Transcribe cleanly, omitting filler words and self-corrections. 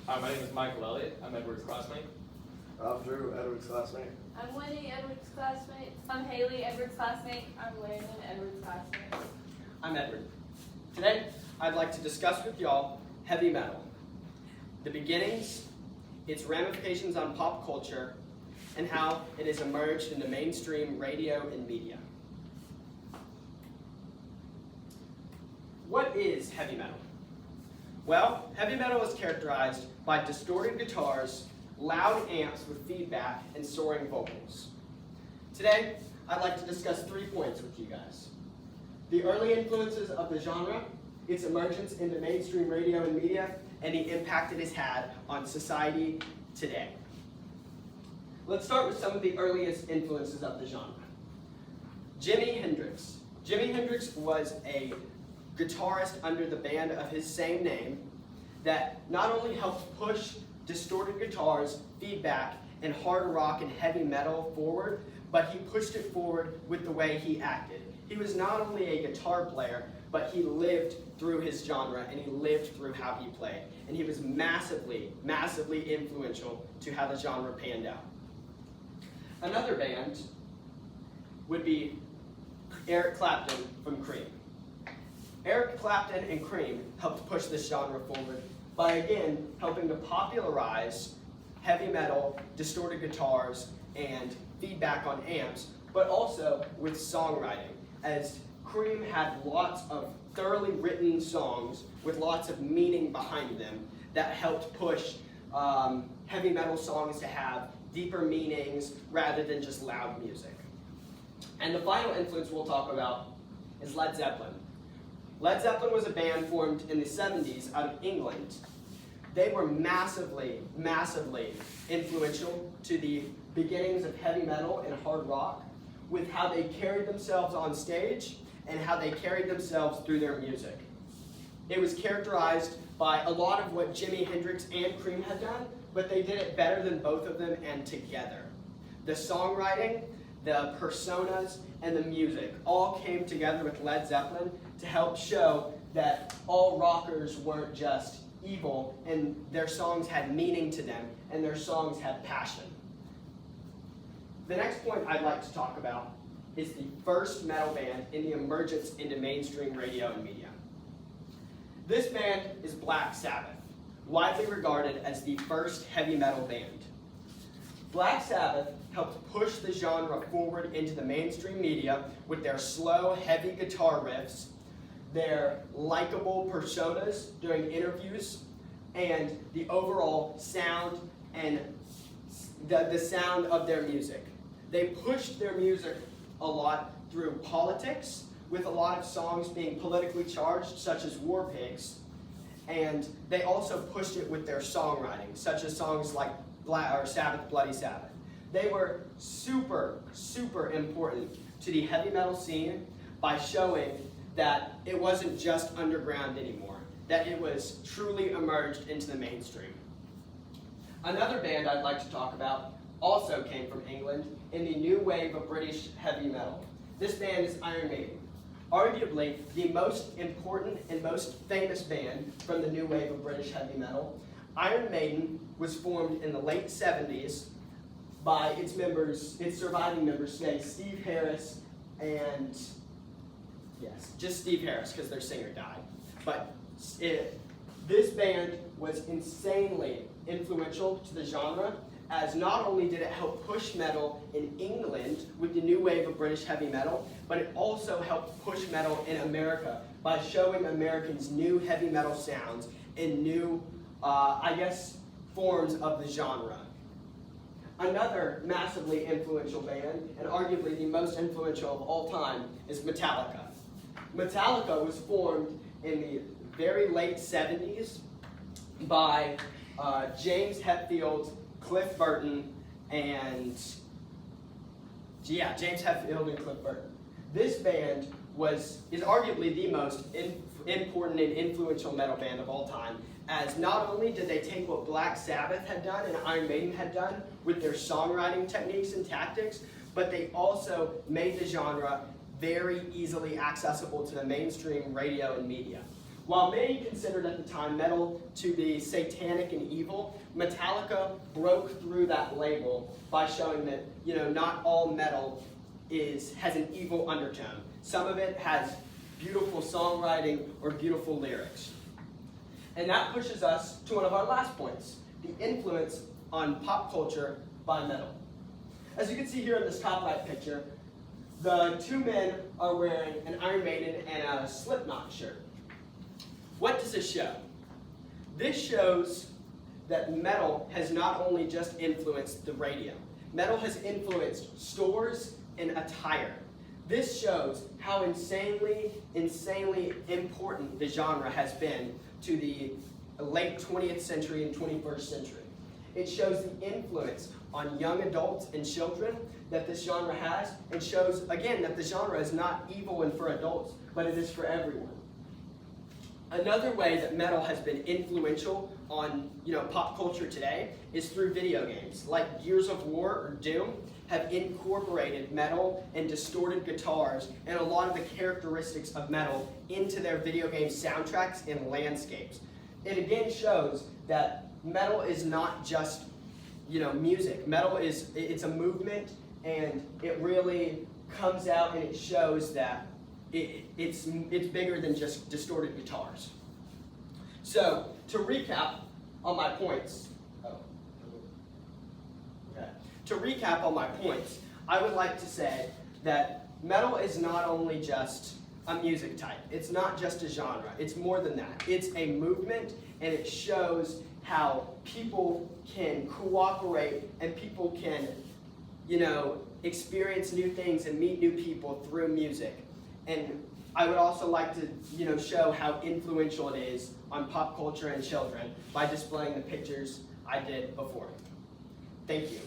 Hi, my name is Michael Elliott. I'm Edward's classmate. I'm Drew, Edward's classmate. I'm Winnie, Edward's classmate. I'm Haley, Edward's classmate. I'm Landon, Edward's classmate. I'm Edward. Today, I'd like to discuss with y'all heavy metal, the beginnings, its ramifications on pop culture, and how it has emerged into mainstream radio and media. What is heavy metal? Well, heavy metal is characterized by distorted guitars, loud amps with feedback, and soaring vocals. Today, I'd like to discuss 3 points with you guys. The early influences of the genre, its emergence into mainstream radio and media, and the impact it has had on society today. Let's start with some of the earliest influences of the genre. Jimi Hendrix. Jimi Hendrix was a guitarist under the band of his same name that not only helped push distorted guitars, feedback, and hard rock and heavy metal forward, but he pushed it forward with the way he acted. He was not only a guitar player, but he lived through his genre and he lived through how he played. And he was massively, massively influential to how the genre panned out. Another band would be Eric Clapton from Cream. Eric Clapton and Cream helped push this genre forward by, again, helping to popularize heavy metal, distorted guitars, and feedback on amps, but also with songwriting, as Cream had lots of thoroughly written songs with lots of meaning behind them that helped push heavy metal songs to have deeper meanings rather than just loud music. And the final influence we'll talk about is Led Zeppelin. Led Zeppelin was a band formed in the 70s out of England. They were massively, massively influential to the beginnings of heavy metal and hard rock with how they carried themselves on stage and how they carried themselves through their music. It was characterized by a lot of what Jimi Hendrix and Cream had done, but they did it better than both of them and together. The songwriting, the personas, and the music all came together with Led Zeppelin to help show that all rockers weren't just evil and their songs had meaning to them and their songs had passion. The next point I'd like to talk about is the first metal band in the emergence into mainstream radio and media. This band is Black Sabbath, widely regarded as the first heavy metal band. Black Sabbath helped push the genre forward into the mainstream media with their slow, heavy guitar riffs, their likable personas during interviews, and the overall sound and the sound of their music. They pushed their music a lot through politics, with a lot of songs being politically charged, such as War Pigs, and they also pushed it with their songwriting, such as songs like Sabbath, Bloody Sabbath. They were super, super important to the heavy metal scene by showing that it wasn't just underground anymore, that it was truly emerged into the mainstream. Another band I'd like to talk about also came from England in the new wave of British heavy metal. This band is Iron Maiden, arguably the most important and most famous band from the new wave of British heavy metal. Iron Maiden was formed in the late 70s by its surviving members, say Steve Harris and, yes, just Steve Harris because their singer died. But this band was insanely influential to the genre, as not only did it help push metal in England with the new wave of British heavy metal, but it also helped push metal in America by showing Americans new heavy metal sounds and new, forms of the genre. Another massively influential band, and arguably the most influential of all time, is Metallica. Metallica was formed in the very late 70s by James Hetfield, Cliff Burton, and James Hetfield and Cliff Burton. This band is arguably the most important and influential metal band of all time, as not only did they take what Black Sabbath had done and Iron Maiden had done with their songwriting techniques and tactics, but they also made the genre very easily accessible to the mainstream radio and media. While many considered at the time metal to be satanic and evil, Metallica broke through that label by showing that, not all metal has an evil undertone. Some of it has beautiful songwriting or beautiful lyrics. And that pushes us to one of our last points, the influence on pop culture by metal. As you can see here in this top right picture, the two men are wearing an Iron Maiden and a Slipknot shirt. What does this show? This shows that metal has not only just influenced the radio. Metal has influenced stores and attire. This shows how insanely important the genre has been to the late 20th century and 21st century. It shows the influence on young adults and children that this genre has, and shows, again, that the genre is not evil and for adults, but it is for everyone. Another way that metal has been influential on pop culture today is through video games. Like Gears of War or Doom have incorporated metal and distorted guitars and a lot of the characteristics of metal into their video game soundtracks and landscapes. It again shows that metal is not just music. Metal it's a movement, and it really comes out and it shows that it's bigger than just distorted guitars. So to recap on my points, I would like to say that metal is not only just a music type. It's not just a genre. It's more than that. It's a movement, and it shows how people can cooperate and people can, experience new things and meet new people through music. And I would also like to, show how influential it is on pop culture and children by displaying the pictures I did before. Thank you.